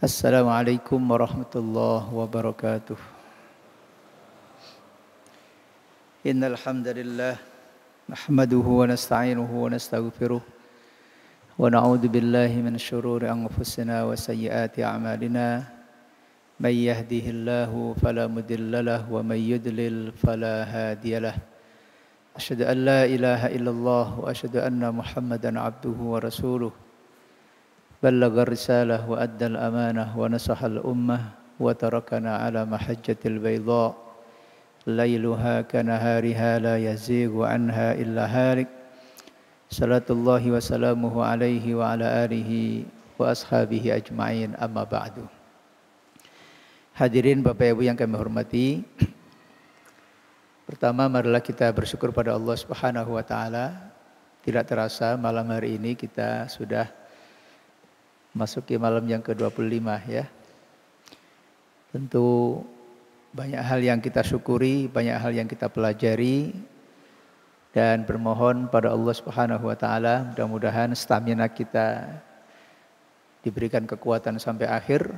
Assalamualaikum warahmatullahi wabarakatuh. Innal hamdalillah nahmaduhu wa nasta'inuhu wa nastaghfiruh wa na'udzu billahi min shururi anfusina wa sayyiati a'malina. May yahdihillahu fala mudilla lahu wa may yudlil fala hadiyalah. Asyhadu an la ilaha illallah wa asyhadu anna Muhammadan abduhu wa rasuluh. بلغ الرسالة وأدى الأمانة ونصح الأمة وتركنا على محجة البيضاء ليلها كنهارها لا يزيغ عنها إلا هالك صلاة الله وسلامه عليه وعلى آله وأصحابه أجمعين أما بعد. Hadirin Bapak Ibu yang kami hormati, pertama marilah kita bersyukur pada Allah Subhanahu wa taala. Tidak terasa malam hari ini kita sudah masuki malam yang ke-25 ya. Tentu banyak hal yang kita syukuri, banyak hal yang kita pelajari, dan bermohon pada Allah Subhanahu wa taala mudah-mudahan stamina kita diberikan kekuatan sampai akhir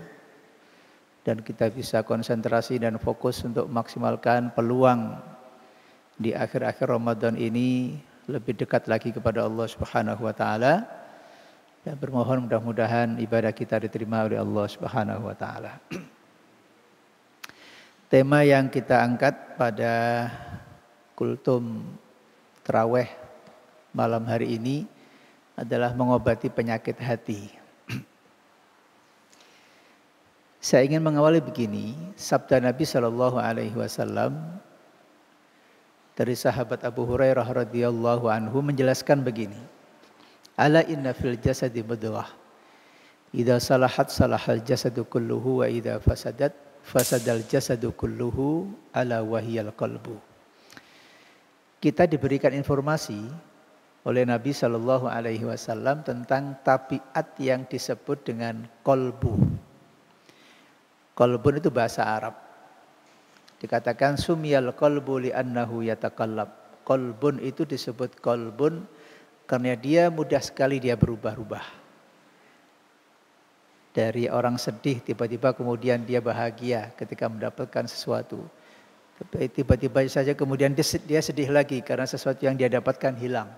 dan kita bisa konsentrasi dan fokus untuk maksimalkan peluang di akhir-akhir Ramadan ini lebih dekat lagi kepada Allah Subhanahu wa taala. Dan bermohon mudah-mudahan ibadah kita diterima oleh Allah Subhanahu wa taala. Tema yang kita angkat pada kultum tarawih malam hari ini adalah mengobati penyakit hati. Saya ingin mengawali begini, sabda Nabi sallallahu alaihi wasallam dari sahabat Abu Hurairah radhiyallahu anhu menjelaskan begini. Ala inna fil jasadi mudghah. Idza salahat salahal jasadu kulluhu wa idza fasadat fasadal jasadu kulluhu ala wahiyal qalbu. Kita diberikan informasi oleh Nabi sallallahu alaihi wasallam tentang tabiat yang disebut dengan qalbu. Qalbun itu bahasa Arab. Dikatakan sumiyal qalbu li'annahu yatakallab. Qalbun itu disebut qalbun karena dia mudah sekali dia berubah-ubah. Dari orang sedih tiba-tiba kemudian dia bahagia ketika mendapatkan sesuatu. Tiba-tiba saja kemudian dia sedih lagi karena sesuatu yang dia dapatkan hilang.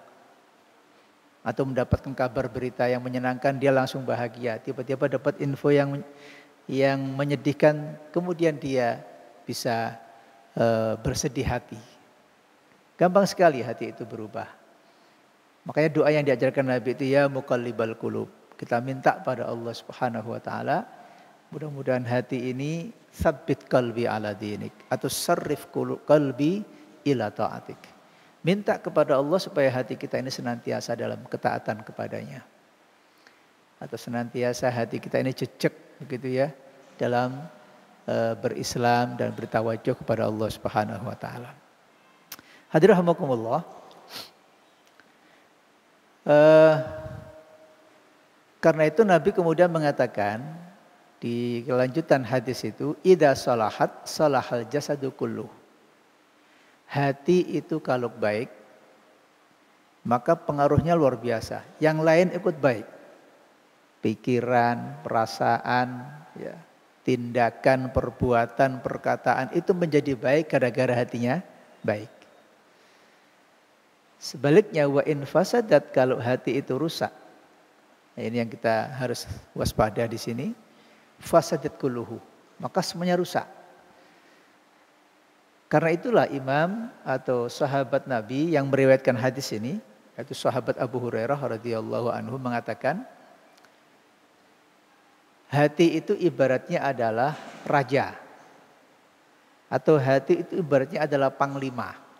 Atau mendapatkan kabar berita yang menyenangkan dia langsung bahagia. Tiba-tiba dapat info yang menyedihkan kemudian dia bisa bersedih hati. Gampang sekali hati itu berubah. Makanya doa yang diajarkan Nabi itu ya muqallibal qulub. Kita minta pada Allah Subhanahu wa taala mudah-mudahan hati ini tsabbit qalbi ala dinik atau sarrif qalbi ila taatik. Minta kepada Allah supaya hati kita ini senantiasa dalam ketaatan kepadanya. Atau senantiasa hati kita ini jejak begitu ya dalam berislam dan bertawajuh kepada Allah Subhanahu wa taala. Hadirin rahimakumullah. Karena itu Nabi kemudian mengatakan di kelanjutan hadis itu idza salahat salahal jasadu kulluh. Hati itu kalau baik maka pengaruhnya luar biasa. Yang lain ikut baik. Pikiran, perasaan, ya, tindakan, perbuatan, perkataan itu menjadi baik gara-gara hatinya baik. Sebaliknya wa in fasadat kalau hati itu rusak. Nah, ini yang kita harus waspada di sini. Fasadat kulluhu, maka semuanya rusak. Karena itulah imam atau sahabat Nabi yang meriwayatkan hadis ini, yaitu sahabat Abu Hurairah radhiyallahu anhu mengatakan, hati itu ibaratnya adalah raja. Atau hati itu ibaratnya adalah panglima.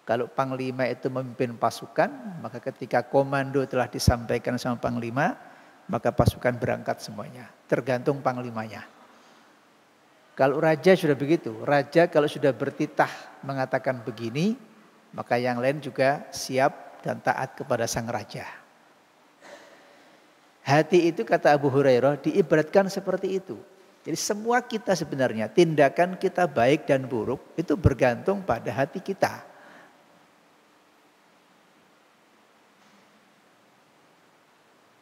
Kalau panglima itu memimpin pasukan, maka ketika komando telah disampaikan sama panglima, maka pasukan berangkat semuanya. Tergantung panglimanya. Kalau raja sudah begitu, raja kalau sudah bertitah mengatakan begini, maka yang lain juga siap dan taat kepada sang raja. Hati itu kata Abu Hurairah diibaratkan seperti itu. Jadi semua kita sebenarnya, tindakan kita baik dan buruk itu bergantung pada hati kita.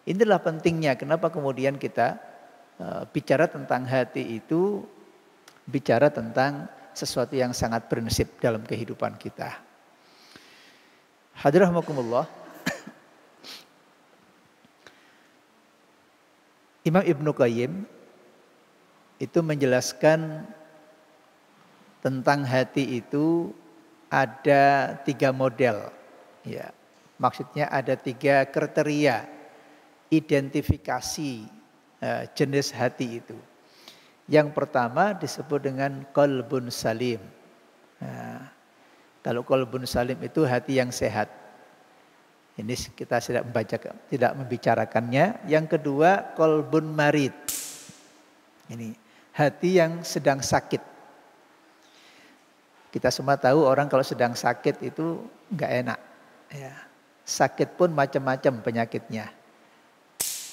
Inilah pentingnya kenapa kemudian kita bicara tentang hati itu bicara tentang sesuatu yang sangat prinsip dalam kehidupan kita. Hadirin rahimakumullah. Imam Ibnu Qayyim itu menjelaskan tentang hati itu ada 3 model. Ya, maksudnya ada 3 kriteria identifikasi jenis hati itu. Yang pertama disebut dengan qalbun salim. Nah, kalau qalbun salim itu hati yang sehat. Ini kita tidak membicarakannya. Yang kedua qalbun marid. Ini hati yang sedang sakit. Kita semua tahu orang kalau sedang sakit itu enggak enak. Ya. Sakit pun macam-macam penyakitnya.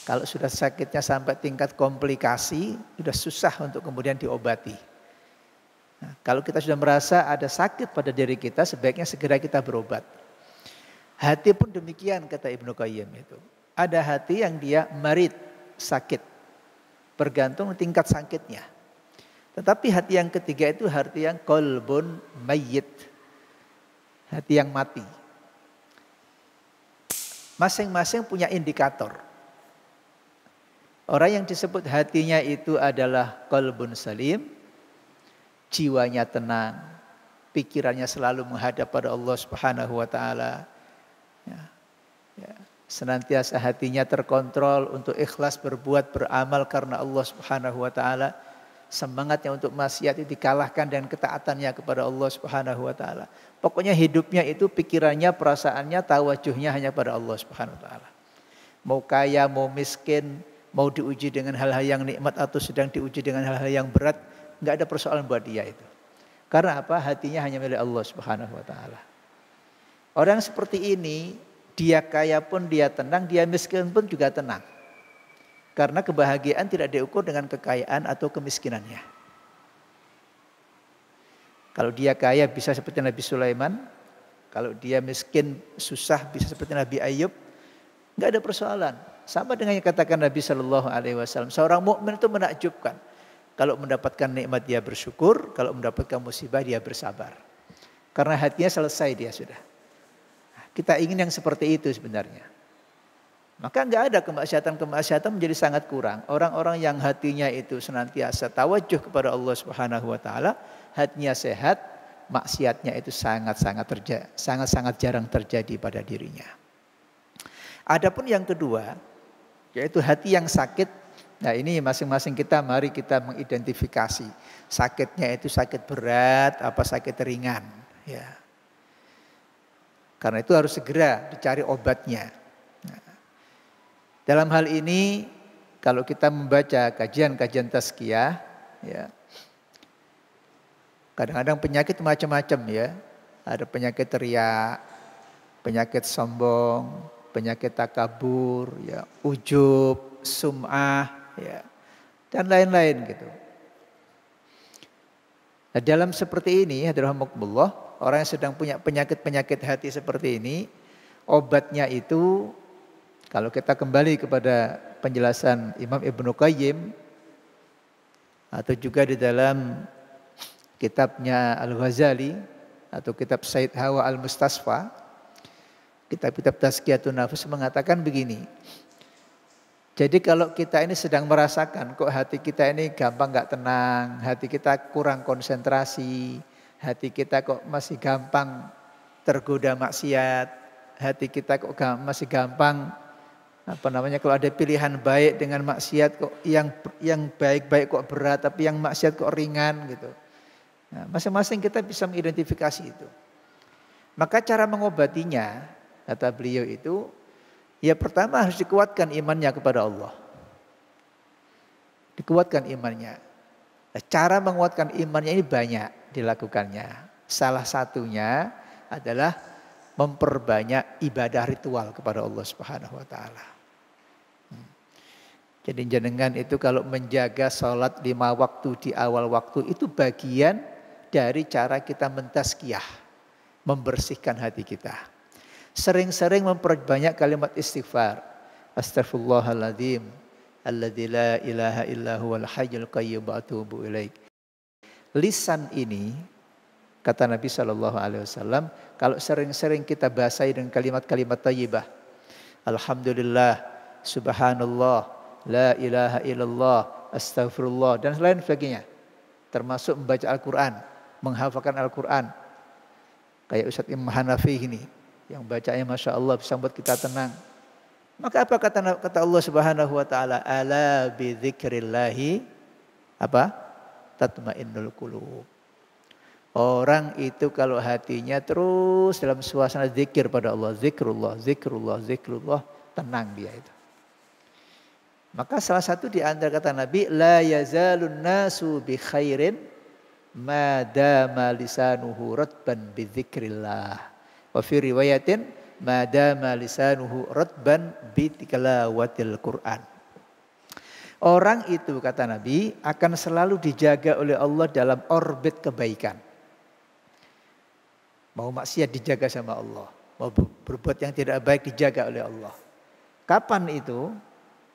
Kalau sudah sakitnya sampai tingkat komplikasi, sudah susah untuk kemudian diobati. Nah, kalau kita sudah merasa ada sakit pada diri kita, sebaiknya segera kita berobat. Hati pun demikian kata Ibnu Qayyim itu. Ada hati yang dia marid, sakit. Bergantung tingkat sakitnya. Tetapi hati yang ketiga itu hati yang qalbun mayyit. Hati yang mati. Masing-masing punya indikator. Orang yang disebut hatinya itu adalah qalbun salim. Jiwanya tenang. Pikirannya selalu menghadap pada Allah Subhanahu wa taala. Ya. Senantiasa hatinya terkontrol untuk ikhlas berbuat beramal karena Allah Subhanahu wa taala. Semangatnya untuk maksiat itu dikalahkan dengan ketaatannya kepada Allah Subhanahu wa taala. Pokoknya hidupnya itu pikirannya, perasaannya, tawajuhnya hanya pada Allah Subhanahu wa taala. Mau kaya, mau miskin, mau diuji dengan hal-hal yang nikmat atau sedang diuji dengan hal-hal yang berat, enggak ada persoalan buat dia itu. Karena apa? Hatinya hanya milik Allah Subhanahu wa taala. Orang seperti ini, dia kaya pun dia tenang, dia miskin pun juga tenang. Karena kebahagiaan tidak diukur dengan kekayaan atau kemiskinannya. Kalau dia kaya bisa seperti Nabi Sulaiman, kalau dia miskin susah bisa seperti Nabi Ayub, enggak ada persoalan. Sama dengan yang katakan Nabi Shallallahu Alaihi Wasallam, seorang mukmin itu menakjubkan. Kalau mendapatkan nikmat dia bersyukur, kalau mendapatkan musibah dia bersabar. Karena hatinya selesai dia sudah. Kita ingin yang seperti itu sebenarnya. Maka enggak ada kemaksiatan menjadi sangat kurang. Orang-orang yang hatinya itu senantiasa tawajuh kepada Allah Subhanahu wa taala, hatinya sehat, maksiatnya itu sangat-sangat jarang terjadi pada dirinya. Adapun yang kedua, yaitu hati yang sakit. Nah, ini masing-masing kita mari kita mengidentifikasi sakitnya itu sakit berat apa sakit ringan, ya. Karena itu harus segera dicari obatnya. Nah, dalam hal ini kalau kita membaca kajian-kajian tazkiyah, ya, kadang-kadang penyakit macam-macam ya. Ada penyakit riya, penyakit sombong, penyakit takabur, ya, ujub, sum'ah, ya, dan lain-lain gitu. Nah, dalam seperti ini, hadirahumullah, orang yang sedang punya penyakit-penyakit hati seperti ini, obatnya itu kalau kita kembali kepada penjelasan Imam Ibnu Qayyim atau juga di dalam kitabnya Al-Ghazali atau kitab Said Hawa Al-Mustasfa, kitab-kitab Tazkiyatun Nafs mengatakan begini. Jadi kalau kita ini sedang merasakan kok hati kita ini gampang gak tenang, hati kita kurang konsentrasi, hati kita kok masih gampang tergoda maksiat, hati kita kok masih gampang kalau ada pilihan baik dengan maksiat kok yang baik-baik kok berat, tapi yang maksiat kok ringan gitu. Nah, masing-masing kita bisa mengidentifikasi itu. Maka cara mengobatinya, kata beliau itu, ya pertama harus dikuatkan imannya kepada Allah. Dikuatkan imannya. Nah, cara menguatkan imannya ini banyak dilakukannya. Salah satunya adalah memperbanyak ibadah ritual kepada Allah Subhanahu wa taala. Jadi jenengan itu kalau menjaga sholat 5 waktu di awal waktu itu bagian dari cara kita mentazkiyah, membersihkan hati kita. Sering-sering memperbanyak kalimat istighfar. Astaghfirullahaladzim. alladzi la ilaha illa huwal hayyul qayyum wa atubu ilaik. Lisan ini, kata Nabi SAW, kalau sering-sering kita basahi dengan kalimat-kalimat thayyibah. Alhamdulillah, subhanallah, la ilaha illallah, astaghfirullah, dan lain sebagainya. Termasuk membaca Al-Quran, menghafalkan Al-Quran. Kayak Ustadz Imam Hanafi ini, yang bacanya Masya Allah bisa membuat kita tenang. Maka apa kata Allah Subhanahu wa taala? Ala bi dzikrillahi apa? Tatmainnul qulub. Orang itu kalau hatinya terus dalam suasana zikir pada Allah, zikrullah, zikrullah, zikrullah, tenang dia itu. Maka salah satu di antara kata Nabi, la yazalun nasu bi khairin ma dama lisanuhu ratban bi dzikrillah. Wa fi riwayatin ma dama lisanuhu ratban bi tilawatil Quran. Orang itu kata Nabi akan selalu dijaga oleh Allah dalam orbit kebaikan. Mau maksiat dijaga sama Allah, mau berbuat yang tidak baik dijaga oleh Allah. Kapan itu?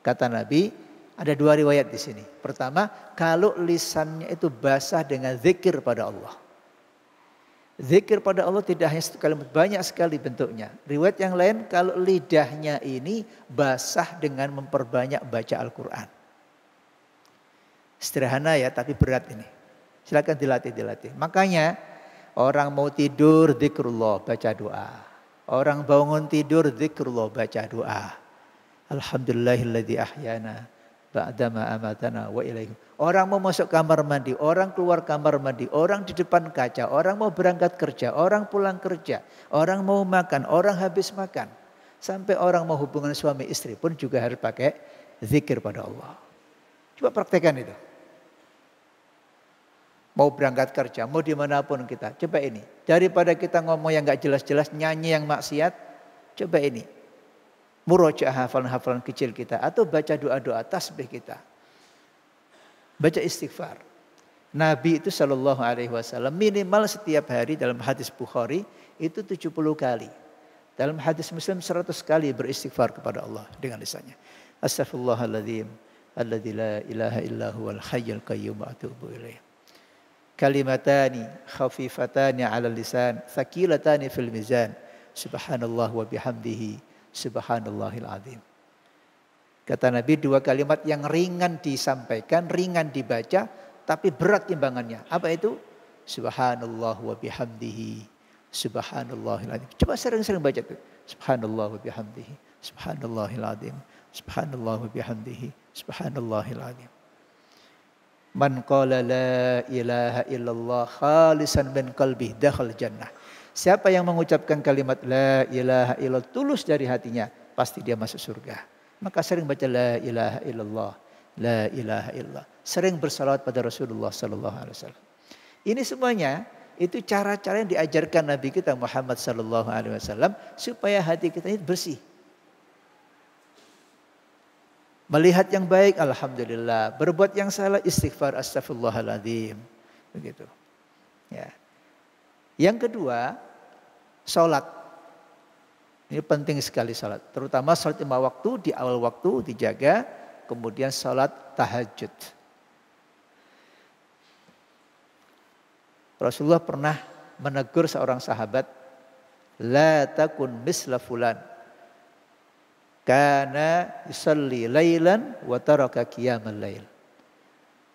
Kata Nabi, ada dua riwayat di sini. Pertama, kalau lisannya itu basah dengan zikir pada Allah. Zikir pada Allah tidak hanya satu kalimat, banyak sekali bentuknya. Riwayat yang lain, kalau lidahnya ini basah dengan memperbanyak baca Al-Quran. Sederhana ya, tapi berat ini. Silakan dilatih. Makanya orang mau tidur, zikrullah, baca doa. Orang bangun tidur, zikrullah, baca doa. Alhamdulillahilladzi ahyana ba'dama amatana wa ilaihi. Orang mau masuk kamar mandi, orang keluar kamar mandi, orang di depan kaca, orang mau berangkat kerja, orang pulang kerja, orang mau makan, orang habis makan. Sampai orang mau hubungan suami istri pun juga harus pakai zikir pada Allah. Coba praktekkan itu. Mau berangkat kerja, mau dimanapun kita, coba ini. Daripada kita ngomong yang gak jelas-jelas, nyanyi yang maksiat, coba ini. Murojaah hafalan-hafalan kecil kita atau baca doa-doa tasbih kita. Baca istighfar. Nabi itu SAW minimal setiap hari dalam hadis Bukhari itu 70 kali. Dalam hadis Muslim 100 kali beristighfar kepada Allah dengan lisannya. Astaghfirullahaladzim alladzi la ilaha illa huwal hayyul qayyum wa atubu ilaih. Kalimatani khafifatani 'alal lisan, thaqilatani fil mizan. Subhanallah wa bihamdihi. Subhanallahil azim. Kata Nabi, dua kalimat yang ringan disampaikan, ringan dibaca, tapi berat timbangannya. Apa itu? Subhanallah wa bihamdihi. Subhanallahil azim. Coba sering-sering baca itu. Subhanallah wa bihamdihi. Subhanallahil azim. Subhanallah wa bihamdihi. Subhanallahil azim. Man qala la ilaha illallah khalisan min qalbihi dakhal jannah. Siapa yang mengucapkan kalimat la ilaha illallah tulus dari hatinya, pasti dia masuk surga. Maka sering baca la ilaha illallah, la ilaha illallah. Sering bersalawat pada Rasulullah sallallahu alaihi wasallam. Ini semuanya itu cara-cara yang diajarkan Nabi kita Muhammad sallallahu alaihi wasallam supaya hati kita ini bersih. Melihat yang baik alhamdulillah, berbuat yang salah istighfar astaghfirullahaladzim. Begitu. Ya. Yang kedua, sholat. Ini penting sekali sholat. Terutama sholat 5 waktu, di awal waktu dijaga. Kemudian sholat tahajud. Rasulullah pernah menegur seorang sahabat. La takun misla fulan. Kana yusalli lailan wa taraka qiyamal lail.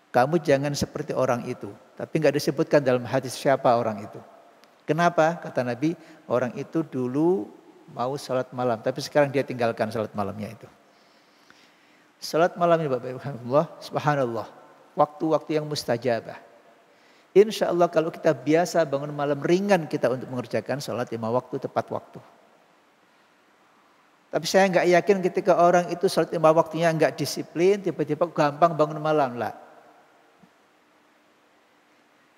Kamu jangan seperti orang itu. Tapi enggak disebutkan dalam hadis siapa orang itu. Kenapa? Kata Nabi, orang itu dulu mau salat malam, tapi sekarang dia tinggalkan salat malamnya itu. Salat malam ini Bapak Ibu, subhanallah, waktu-waktu yang mustajabah. Insya Allah kalau kita biasa bangun malam, ringan kita untuk mengerjakan salat 5 waktu tepat waktu. Tapi saya enggak yakin ketika orang itu salat 5 waktunya enggak disiplin, tiba-tiba gampang bangun malam lah.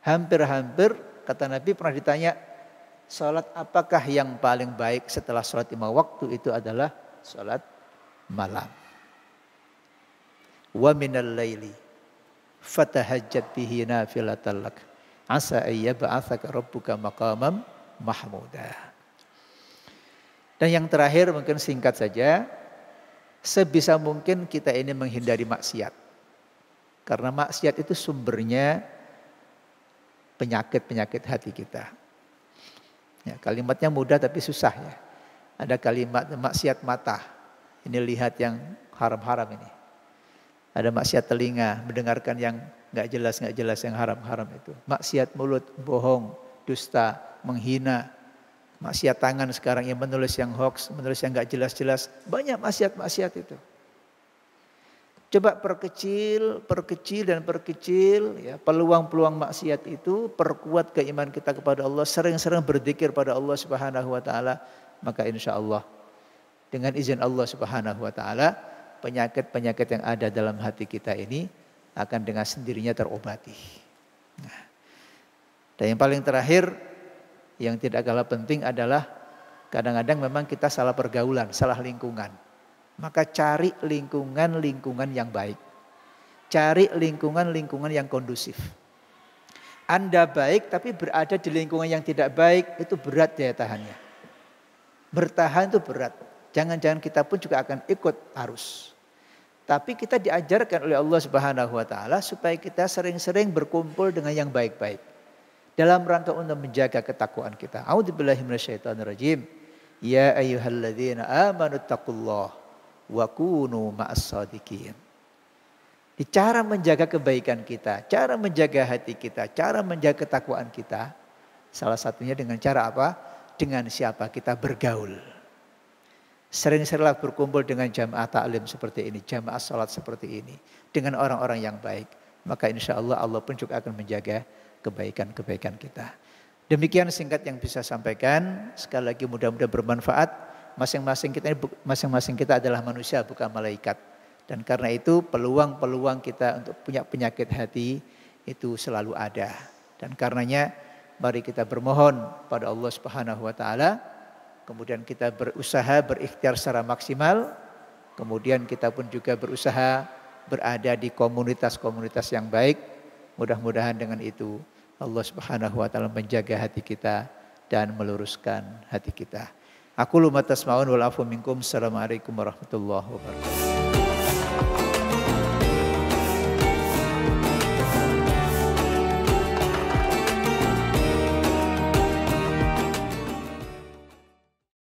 Hampir-hampir kata Nabi pernah ditanya, salat apakah yang paling baik setelah salat 5 waktu? Itu adalah salat malam. Wa minal laili fatahajjat bihi nafilatan lak asa ayyab'atsaka rabbuka maqamam mahmuda. Dan yang terakhir mungkin singkat saja, Sebisa mungkin kita ini menghindari maksiat. Karena maksiat itu sumbernya penyakit-penyakit hati kita. Ya, kalimatnya mudah tapi susah ya. Ada kalimat maksiat mata. Ini lihat yang haram-haram ini. Ada maksiat telinga, mendengarkan yang nggak jelas yang haram-haram itu. Maksiat mulut, bohong, dusta, menghina. Maksiat tangan sekarang yang menulis yang hoax, menulis yang nggak jelas-jelas. Banyak maksiat-maksiat itu. Coba perkecil ya, peluang-peluang maksiat itu, perkuat keimanan kita kepada Allah, sering-sering berzikir pada Allah Subhanahu wa taala, maka insya Allah dengan izin Allah Subhanahu wa taala, penyakit-penyakit yang ada dalam hati kita ini akan dengan sendirinya terobati. Nah, dan yang paling terakhir, yang tidak kalah penting adalah kadang-kadang memang kita salah pergaulan, salah lingkungan. Maka cari lingkungan yang baik. Cari lingkungan yang kondusif. Anda baik tapi berada di lingkungan yang tidak baik, itu berat daya tahannya. Bertahan itu berat. Jangan-jangan kita pun juga akan ikut arus. Tapi kita diajarkan oleh Allah Subhanahu wa taala supaya kita sering-sering berkumpul dengan yang baik-baik. Dalam rangka untuk menjaga ketakwaan kita. A'udzubillahi minasyaitonirrajim. Ya ayyuhalladzina amanu taqullaha wa kunu ma'as-shadiqin. Di cara menjaga kebaikan kita, cara menjaga hati kita, cara menjaga ketakwaan kita, salah satunya dengan cara apa? Dengan siapa kita bergaul. Sering-seringlah berkumpul dengan jamaah taklim seperti ini, jamaah salat seperti ini, dengan orang-orang yang baik. Maka insya Allah Allah pun juga akan menjaga kebaikan-kebaikan kita. Demikian singkat yang bisa sampaikan. Sekali lagi mudah-mudahan bermanfaat. Masing-masing kita adalah manusia bukan malaikat. Dan karena itu peluang-peluang kita untuk punya penyakit hati itu selalu ada. Dan karenanya mari kita bermohon pada Allah Subhanahu wa taala. Kemudian kita berusaha berikhtiar secara maksimal. Kemudian kita pun juga berusaha berada di komunitas-komunitas yang baik. Mudah-mudahan dengan itu Allah Subhanahu wa taala menjaga hati kita dan meluruskan hati kita. Aku lu matasmaun wal afu minkum. Assalamualaikum warahmatullahi wabarakatuh.